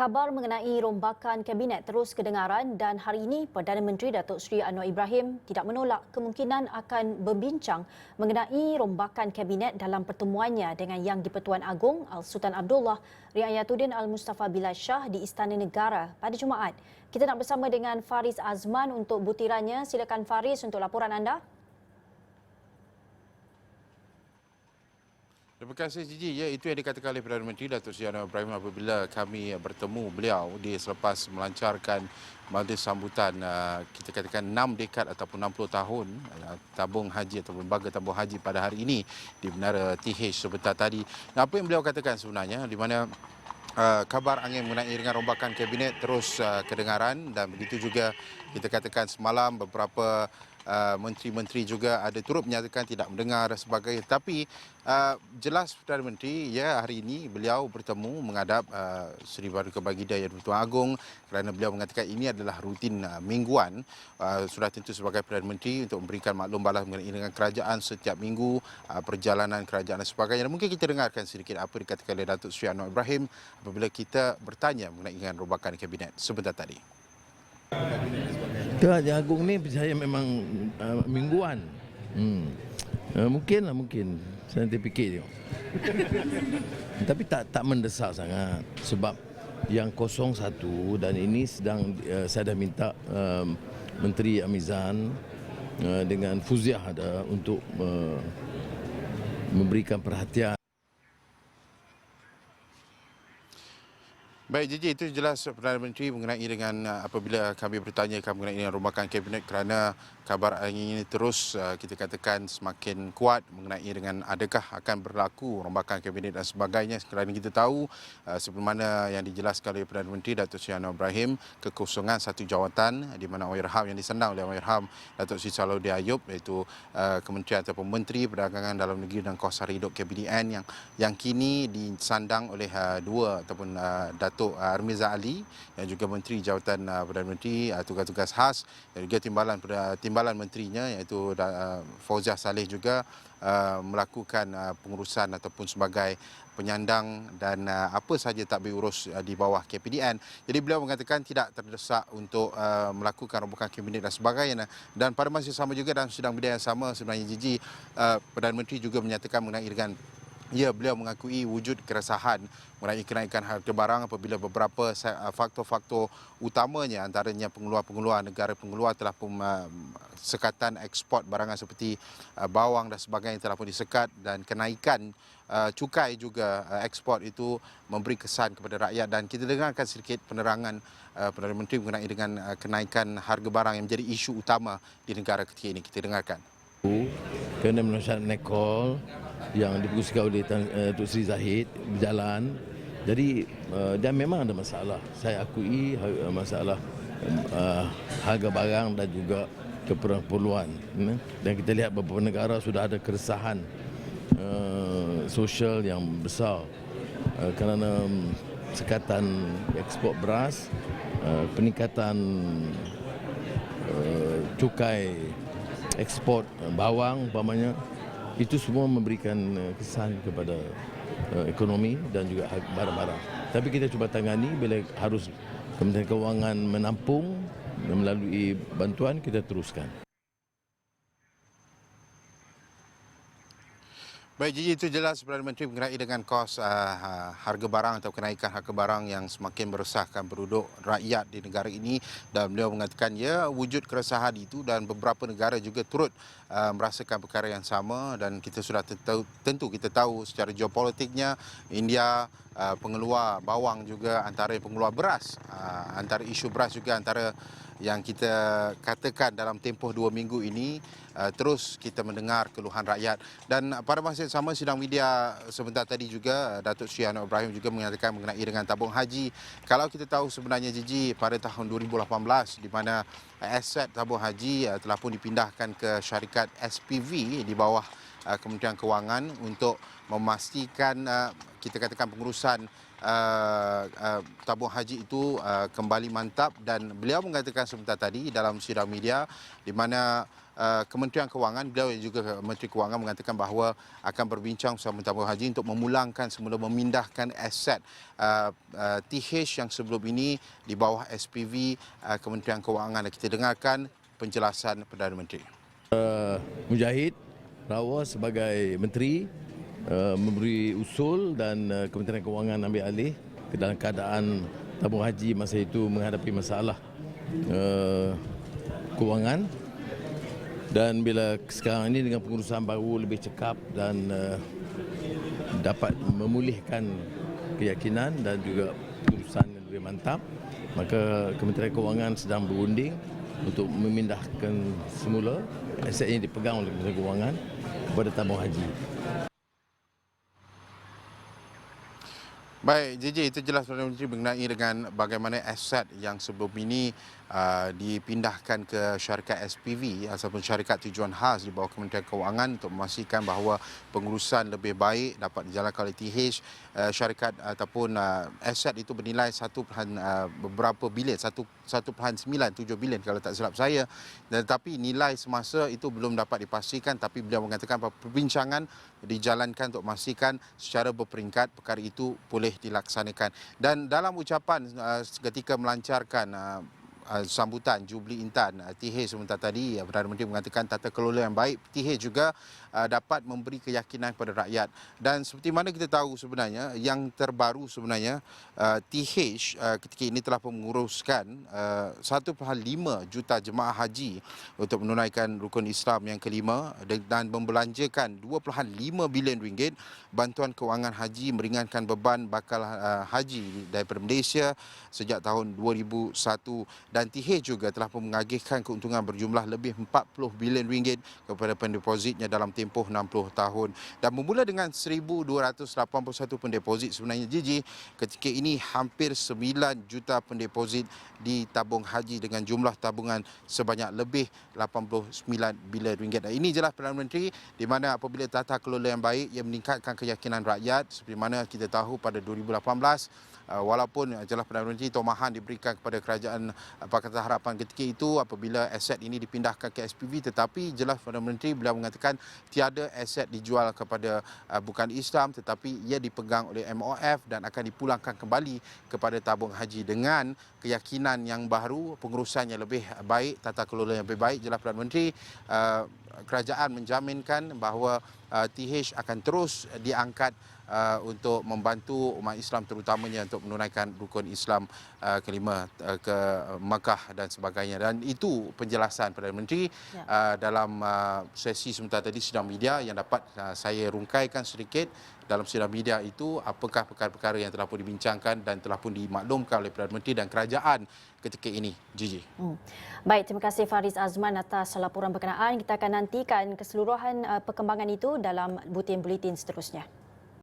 Kabar mengenai rombakan kabinet terus kedengaran dan hari ini Perdana Menteri Datuk Seri Anwar Ibrahim tidak menolak kemungkinan akan berbincang mengenai rombakan kabinet dalam pertemuannya dengan Yang di-Pertuan Agong Al-Sultan Abdullah Riayatuddin Al-Mustafa Bilal Shah di Istana Negara pada Jumaat. Kita nak bersama dengan Faris Azman untuk butirannya. Silakan Faris untuk laporan anda. Terima kasih Gigi. Ya, itu yang dikatakan oleh Perdana Menteri Datuk Seri Anwar Ibrahim apabila kami bertemu beliau di selepas melancarkan majlis sambutan kita katakan 6 dekad ataupun 60 tahun tabung haji atau lembaga tabung haji pada hari ini di Menara TH sebentar tadi. Apa yang beliau katakan sebenarnya di mana kabar angin mengenai dengan rombakan kabinet terus kedengaran dan begitu juga kita katakan semalam beberapa menteri-menteri juga ada turut menyatakan tidak mendengar dan sebagainya. Tapi jelas Perdana Menteri hari ini beliau bertemu menghadap Seri Baduka Baginda Yang di-Pertuan Agong kerana beliau mengatakan ini adalah rutin mingguan sudah tentu sebagai Perdana Menteri untuk memberikan maklum balas mengenai dengan kerajaan setiap minggu, perjalanan kerajaan dan sebagainya. Dan mungkin kita dengarkan sedikit apa dikatakan oleh Datuk Seri Anwar Ibrahim apabila kita bertanya mengenai dengan rombakan kabinet sebentar tadi. Kerajaan Agung ni saya memang mingguan. Mungkin. Saya nanti fikir tengok. Tapi tak mendesak sangat sebab yang 01 dan ini sedang saya dah minta Menteri Amizan dengan Fuziah ada untuk memberikan perhatian. Baik, Gigi, itu jelas Perdana Menteri mengenai dengan apabila kami bertanya mengenai dengan rombakan kabinet kerana kabar angin ini terus kita katakan semakin kuat mengenai dengan adakah akan berlaku rombakan kabinet dan sebagainya. Kerana kita tahu sebelum mana yang dijelaskan oleh Perdana Menteri Datuk Seri Anwar Ibrahim kekosongan satu jawatan di mana Allahyarham yang disandang oleh Allahyarham Datuk Seri Salahuddin Ayub iaitu Kementerian ataupun Menteri Perdagangan Dalam Negeri dan Kos Sara Hidup KPDN yang kini disandang oleh dua ataupun Datuk Armiza Ali yang juga Menteri Jawatan Perdana Menteri tugas-tugas khas dan juga timbalan menterinya iaitu Fauziah Saleh juga melakukan pengurusan ataupun sebagai penyandang dan apa sahaja tak diurus di bawah KPDN. Jadi beliau mengatakan tidak terdesak untuk melakukan rombakan kabinet dan sebagainya. Dan pada masa sama juga dalam sidang media yang sama sebenarnya Gigi, Perdana Menteri juga menyatakan mengenai dengan beliau mengakui wujud keresahan mengenai kenaikan harga barang apabila beberapa faktor-faktor utamanya antaranya pengeluar-pengeluar negara pengeluar telah pun sekatan ekspor barangan seperti bawang dan sebagainya telah pun disekat dan kenaikan cukai juga ekspor itu memberi kesan kepada rakyat dan kita dengarkan sedikit penerangan Perdana Menteri mengenai dengan kenaikan harga barang yang menjadi isu utama di negara ketika ini. Kita dengarkan. Kerana menasyarat Nekol yang diputuskan oleh Datuk Seri Zahid berjalan. Jadi dan memang ada masalah. Saya akui masalah harga barang dan juga keperluan. Dan kita lihat beberapa negara sudah ada keresahan sosial yang besar kerana sekatan ekspor beras, peningkatan cukai ekspor bawang umpamanya, itu semua memberikan kesan kepada ekonomi dan juga barang-barang. Tapi kita cuba tangani bila harus Kementerian Kewangan menampung melalui bantuan, kita teruskan. Baik, Gigi, itu jelas Perdana Menteri mengenai dengan kos harga barang atau kenaikan harga barang yang semakin meresahkan penduduk rakyat di negara ini dan beliau mengatakan wujud keresahan itu dan beberapa negara juga turut merasakan perkara yang sama dan kita sudah tentu kita tahu secara geopolitiknya India pengeluar bawang juga antara pengeluar beras, antara isu beras juga antara yang kita katakan dalam tempoh 2 minggu ini terus kita mendengar keluhan rakyat dan pada masa yang sama sidang media sebentar tadi juga Datuk Seri Anwar Ibrahim juga menyatakan mengenai dengan tabung haji. Kalau kita tahu sebenarnya Gigi pada tahun 2018 di mana aset tabung haji telah pun dipindahkan ke syarikat SPV di bawah Kementerian Kewangan untuk memastikan kita katakan pengurusan tabung haji itu kembali mantap, dan beliau mengatakan sebentar tadi dalam sidang media di mana Kementerian Kewangan, beliau juga Menteri Kewangan mengatakan bahawa akan berbincang bersama tabung haji untuk memulangkan semula memindahkan aset TH yang sebelum ini di bawah SPV Kementerian Kewangan. Kita dengarkan penjelasan Perdana Menteri. Mujahid Rawa sebagai menteri memberi usul dan Kementerian Kewangan ambil alih dalam keadaan tabung haji masa itu menghadapi masalah kewangan, dan bila sekarang ini dengan pengurusan baru lebih cekap dan dapat memulihkan keyakinan dan juga pengurusan yang lebih mantap, maka Kementerian Kewangan sedang berunding untuk memindahkan semula aset yang dipegang oleh Kementerian Kewangan kepada tabung haji. Baik, JJ, itu jelas Perdana Menteri mengenai dengan bagaimana aset yang sebelum ini dipindahkan ke syarikat SPV ataupun syarikat tujuan khas di bawah Kementerian Kewangan untuk memastikan bahawa pengurusan lebih baik dapat dijalankan oleh TH. Syarikat ataupun aset itu bernilai beberapa bilion, 1.97 bilion kalau tak silap saya. Tetapi nilai semasa itu belum dapat dipastikan, tapi beliau mengatakan bahawa perbincangan dijalankan untuk memastikan secara berperingkat perkara itu boleh dilaksanakan. Dan dalam ucapan ketika melancarkan sambutan Jubli Intan TH sebentar tadi, Perdana Menteri mengatakan tata kelola yang baik TH juga dapat memberi keyakinan kepada rakyat. Dan seperti mana kita tahu sebenarnya, yang terbaru sebenarnya TH ketika ini telah menguruskan 1.5 juta jemaah haji untuk menunaikan rukun Islam yang kelima dan membelanjakan 2.5 bilion ringgit bantuan kewangan haji meringankan beban bakal haji daripada Malaysia sejak tahun 2001. Dan TH juga telah mengagihkan keuntungan berjumlah lebih 40 bilion ringgit kepada pendepositnya dalam tempoh 60 tahun. Dan bermula dengan 1,281 pendeposit, sebenarnya JJ ketika ini hampir 9 juta pendeposit di tabung haji dengan jumlah tabungan sebanyak lebih 89 bilion ringgit. Dan ini jelas Perdana Menteri di mana apabila tata kelola yang baik ia meningkatkan keyakinan rakyat, seperti mana kita tahu pada 2018 walaupun jelas Perdana Menteri tomahan diberikan kepada kerajaan Pakatan Harapan ketika itu apabila aset ini dipindahkan ke SPV, tetapi jelas Perdana Menteri beliau mengatakan tiada aset dijual kepada bukan Islam, tetapi ia dipegang oleh MOF dan akan dipulangkan kembali kepada tabung haji dengan keyakinan yang baru, pengurusan yang lebih baik, tata kelola yang lebih baik. Jelas Perdana Menteri kerajaan menjaminkan bahawa TH akan terus diangkat untuk membantu umat Islam terutamanya untuk menunaikan rukun Islam kelima ke Makkah dan sebagainya. Dan itu penjelasan Perdana Menteri dalam sesi sebentar tadi sidang media yang dapat saya rungkaikan sedikit. Dalam sidang media itu apakah perkara-perkara yang telah pun dibincangkan dan telah pun dimaklumkan oleh Perdana Menteri dan kerajaan ketika ini, Gigi. Baik, terima kasih Faris Azman atas laporan berkenaan. Kita akan nantikan keseluruhan perkembangan itu dalam buletin-buletin seterusnya.